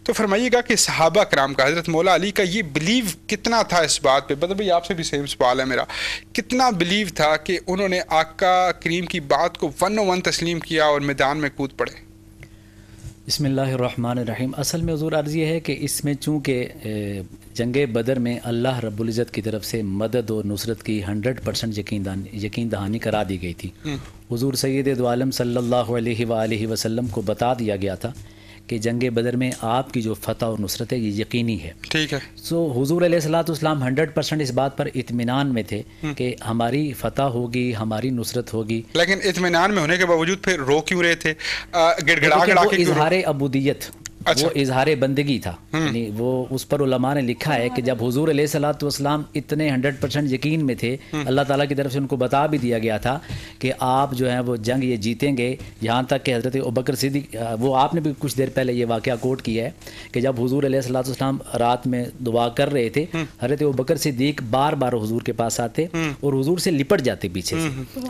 تو فرمائیے گا کہ صحابہ کرام کا، حضرت مولا علی کا یہ بلیو کتنا تھا اس بات پہ؟ بدر بھائی آپ سے بھی سیم سوال ہے میرا، کتنا بلیو تھا کہ انہوں نے آقا کریم کی بات کو 101 تسلیم کیا اور میدان میں کود پڑے؟ بسم اللہ الرحمن الرحیم۔ اصل میں حضور عرض یہ ہے کہ اس میں چونکہ جنگ بدر میں اللہ رب العزت کی طرف سے مدد اور نصرت کی 100% یقین دہانی کرا دی گئی تھی۔ حضور سید دو عالم صلی اللہ علیہ وآلہ وسلم کو بتا دیا گیا تھا کہ جنگ بدر میں آپ کی جو فتح اور نصرت ہے یہ یقینی ہے۔ ٹھیک ہے۔ سو حضور علیہ الصلوۃ والسلام 100% اس بات پر اطمینان میں تھے کہ ہماری فتح ہوگی، ہماری نصرت ہوگی۔ لیکن اطمینان میں ہونے کے باوجود پھر رو کیوں رہے تھے؟ گڑ گڑا کے اظہار عبودیت، وہ اظہار بندگی تھا، یعنی وہ اس پر علماء نے لکھا ہے کہ جب حضور علیہ الصلوۃ والسلام اتنے 100% یقین میں تھے، اللہ تعالیٰ کی طرف سے ان کو بتا بھی دیا گیا تھا کہ آپ جو ہیں وہ جنگ یہ جیتیں گے، یہاں تک کہ حضرت ابوبکر صدیق، وہ آپ نے بھی کچھ دیر پہلے یہ واقعہ کوٹ کیا ہے کہ جب حضور علیہ الصلوۃ والسلام رات میں دعا کر رہے تھے، حضرت ابوبکر صدیق بار بار حضور کے پاس آتے اور حضور سے لپٹ جاتے، پیچھے سے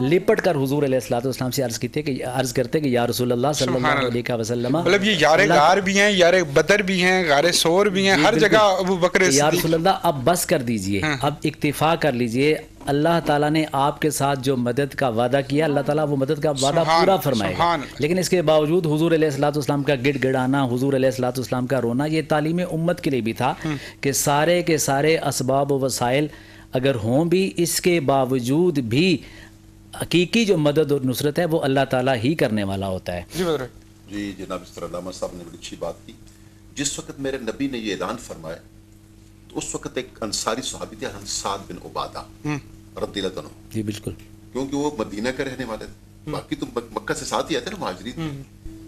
لپٹ کر حضور علیہ الصلوۃ والسلام سے عرض کرتے کہ یا رسول اللہ صلی اللہ علیہ وسلم، مطلب یہ یار غار بھی ہیں، یار بدر بھی ہیں، غار سور بھی ہیں، ہر جگہ ابو بکر صدیق، یا رسول اللہ اب بس کر دیجئے، اب اکتفا کر لیجئے، اللہ تعالیٰ نے آپ کے ساتھ جو مدد کا وعدہ کیا، اللہ تعالیٰ وہ مدد کا وعدہ پورا فرمائے گا۔ لیکن اس کے باوجود حضور علیہ الصلوۃ والسلام کا گڑ گڑانا، حضور علیہ الصلوۃ والسلام کا رونا، یہ تعلیم امت کے لیے بھی تھا کہ سارے کے سارے اسباب و وسائل اگر ہوں بھی، اس کے باوجود بھی حقیقی جو مدد اور نصرت ہے وہ اللہ تعالیٰ ہی کرنے والا ہوتا ہے۔ جی جناب مستر علامہ صاحب نے بڑی اچھی بات کی۔ جس وقت میرے نبی نے یہ اعلان فرمایا تو اس وقت ایک انصاری صحابی تھے، سعد بن عبادہ رضی اللہ عنہ، جی بالکل، کیونکہ وہ مدینہ کے رہنے والے تھے، باقی تو مکہ سے ساتھ ہی آتے نا مہاجرین،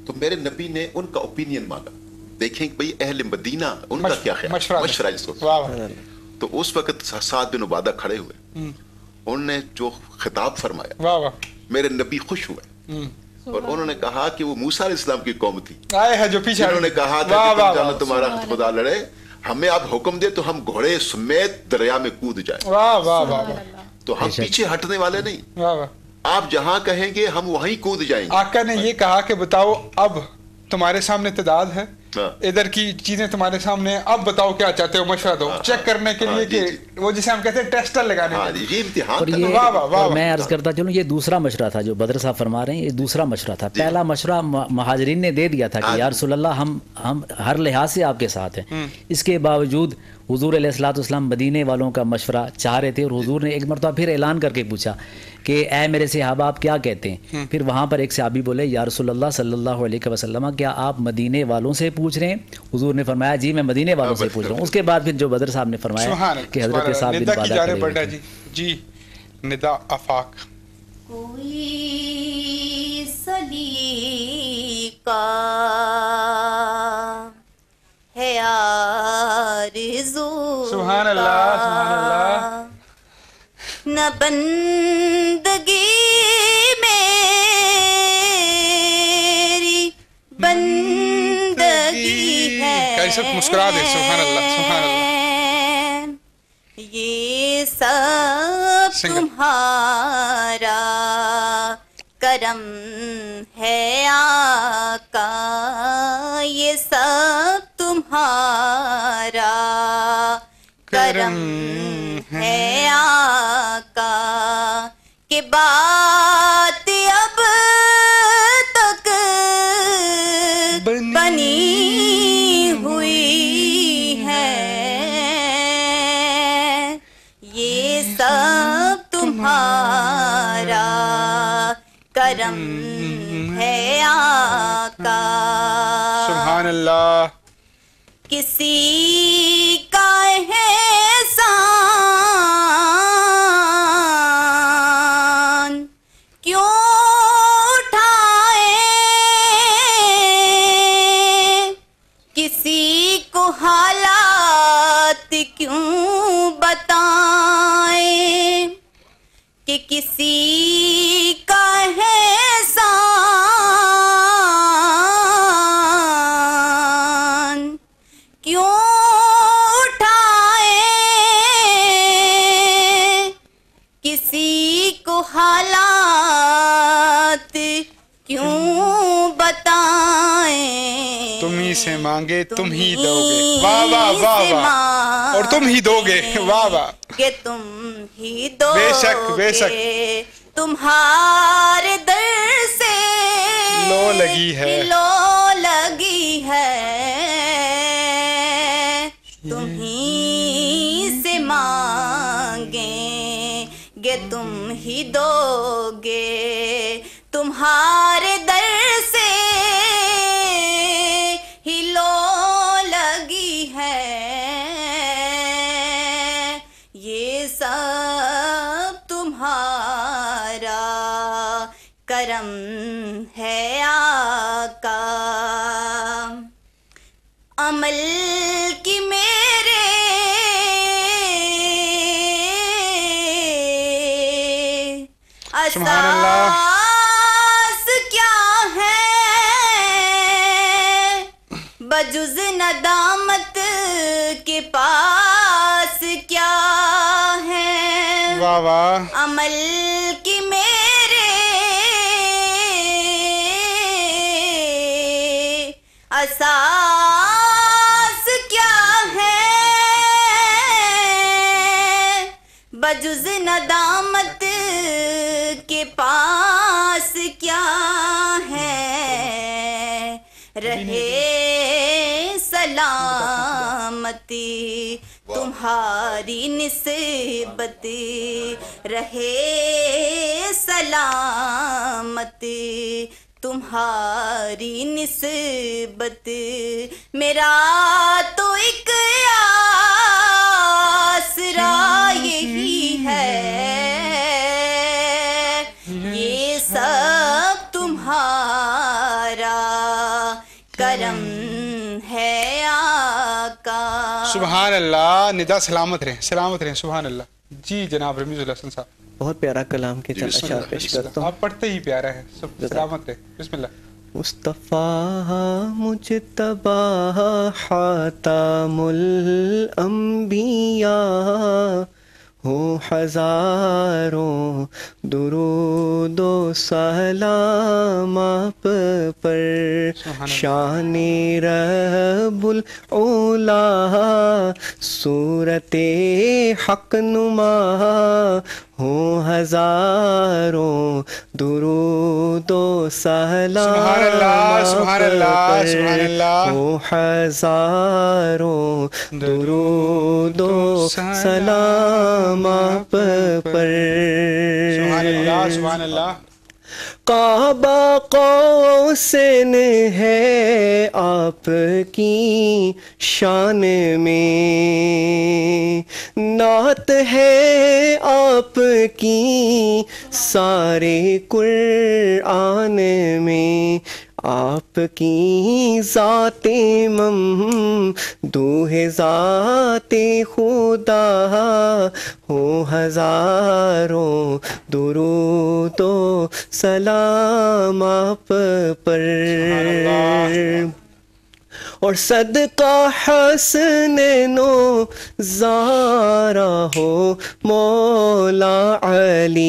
تو میرے نبی نے ان کا اوپینین مانگا، دیکھیں کہ بھئی اہل مدینہ ان کا کیا خیال، مشورہ جس کو، تو اس وقت سعد بن عبادہ کھڑے ہوئے، انہوں نے جو خطاب فرمایا میرے نبی خوش ہوئے، اور انہوں نے کہا کہ وہ موسیٰ علیہ السلام کی قوم تھی جنہوں نے کہا تھا کہ تم جانو تمہارا خدا لڑے، ہمیں آپ حکم دے تو ہم گھوڑے سمیت دریا میں کود جائیں، تو ہم پیچھے ہٹنے والے نہیں، آپ جہاں کہیں گے ہم وہیں کود جائیں گے۔ آقا نے یہ کہا کہ بتاؤ اب تمہارے سامنے تعداد ہے، ادھر کی چیزیں تمہارے سامنے، اب بتاؤ کیا چاہتے ہو، مشورہ دو، چیک کرنے کے لیے کہ وہ جسے ہم کہتے ہیں ٹیسٹر لگانے کے لیے، یہ امتحان تھا۔ میں عرض کرتا چلوں یہ دوسرا مشورہ تھا جو بدر صاحب فرما رہے ہیں، یہ دوسرا مشورہ تھا۔ پہلا مشورہ مہاجرین نے دے دیا تھا کہ یا رسول اللہ ہم ہر لحاظ سے آپ کے ساتھ ہیں، اس کے باوجود حضور علیہ الصلوۃ والسلام مدینے والوں کا مشورہ چاہ رہے تھے، اور حضور نے ایک مرتبہ پھر اعلان کر کے پوچھا کہ اے میرے صحابہ آپ کیا کہتے ہیں؟ پھر وہاں پر ایک صحابی بولے یا رسول اللہ صلی اللہ علیہ وسلم کیا آپ مدینے والوں سے پوچھ رہے ہیں؟ حضور نے فرمایا جی میں مدینے والوں سے پوچھ رہا ہوں۔ اس کے بعد پھر جو بدر صاحب نے فرمایا کہ حضرت صاحب بن عبادہ جی ندا آفاق، کوئی سلیقہ ہے آرزو، سبحان اللہ سبحان اللہ، نہ بندگی میری بندگی ہے، کیسے مسکرا دے، سبحان اللہ سبحان اللہ، یہ سب تمہارا کرم ہے آقا، یہ سب تمہارا کرم ہے آقا، کہ بات اب تک بنی ہوئی ہے، یہ سب تمہارا کرم ہے آقا، سبحان اللہ، کسی کا احسان کیوں اٹھائے، کسی کو حالات کیوں بتائیں، کہ کسی کا احسان کیوں اٹھائے، کسی کو حالات کیوں بتائیں، تم ہی سے مانگے تم ہی دو گے. واہ واہ واہ واہ. اور تم ہی دو گے. واہ واہ. کہ تم ہی دو بے شک بے شک. تمہارے در سے لو لگی ہے. لو لگی ہے. تم ہی سے مانگیں گے تم ہی دو گے. تمہارے در سے ہی لو لگی ہے. یہ سب تمہارا کرم ہے آقا. عمل کی میرے اساس کیا ہے بجز ندامت کے پاس کیا ہے. واہ واہ. عمل کی میرے اساس کیا ہے بجز ندامت کے پاس کیا ہے. رہے سلامتی تمہاری نسبت. رہے سلامتی تمہاری نسبت. میرا تو ایک آسرا یہی ہے. یہ سب تمہارا کرم ہے آقا. سبحان اللہ. ندا سلامت رہیں سلامت رہیں. سبحان اللہ. جی جناب رمیز الحسن صاحب. بہت پیارا کلام کے چند اشعار پیش کرتا ہوں. آپ پڑھتے ہی پیارا ہے. سلامت رہیں. بسم اللہ. مصطفیٰ مجتبی خاتم الانبیاء ہو ہزاروں درود و سلام آپ پر. شان رب العلا صورت حق نما ہو ہزاروں درود و سلام ہو ہزاروں درود و سلام آپ پر. سبحان اللہ. کعبہ قوسین ہے آپ کی شان میں. نعت ہے آپ کی سارے قرآن میں. آپ کی ذات ممدوح ذات خدا ہو ہزاروں درود و سلام آپ پر. اور صدقہ حسنین و زارا ہو مولا علی.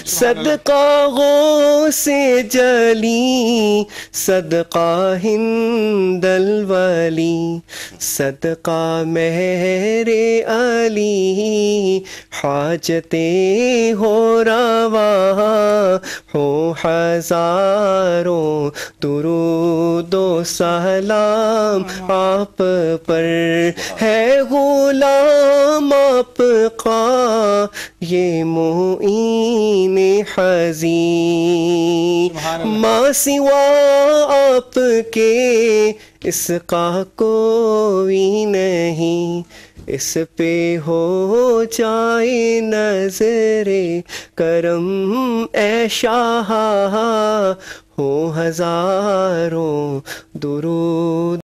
صدقہ غوث جلی صدقہ ہند الولی. صدقہ مہر علی حاجتیں ہو روا ہو ہزاروں درود و سلام آپ پر. ہے غلام آپ کا یہ معین حزین. ما سوا آپ کے اس کا کوئی نہیں. اس پہ ہو جائے نظر کرم اے شاہ ہو ہزاروں درود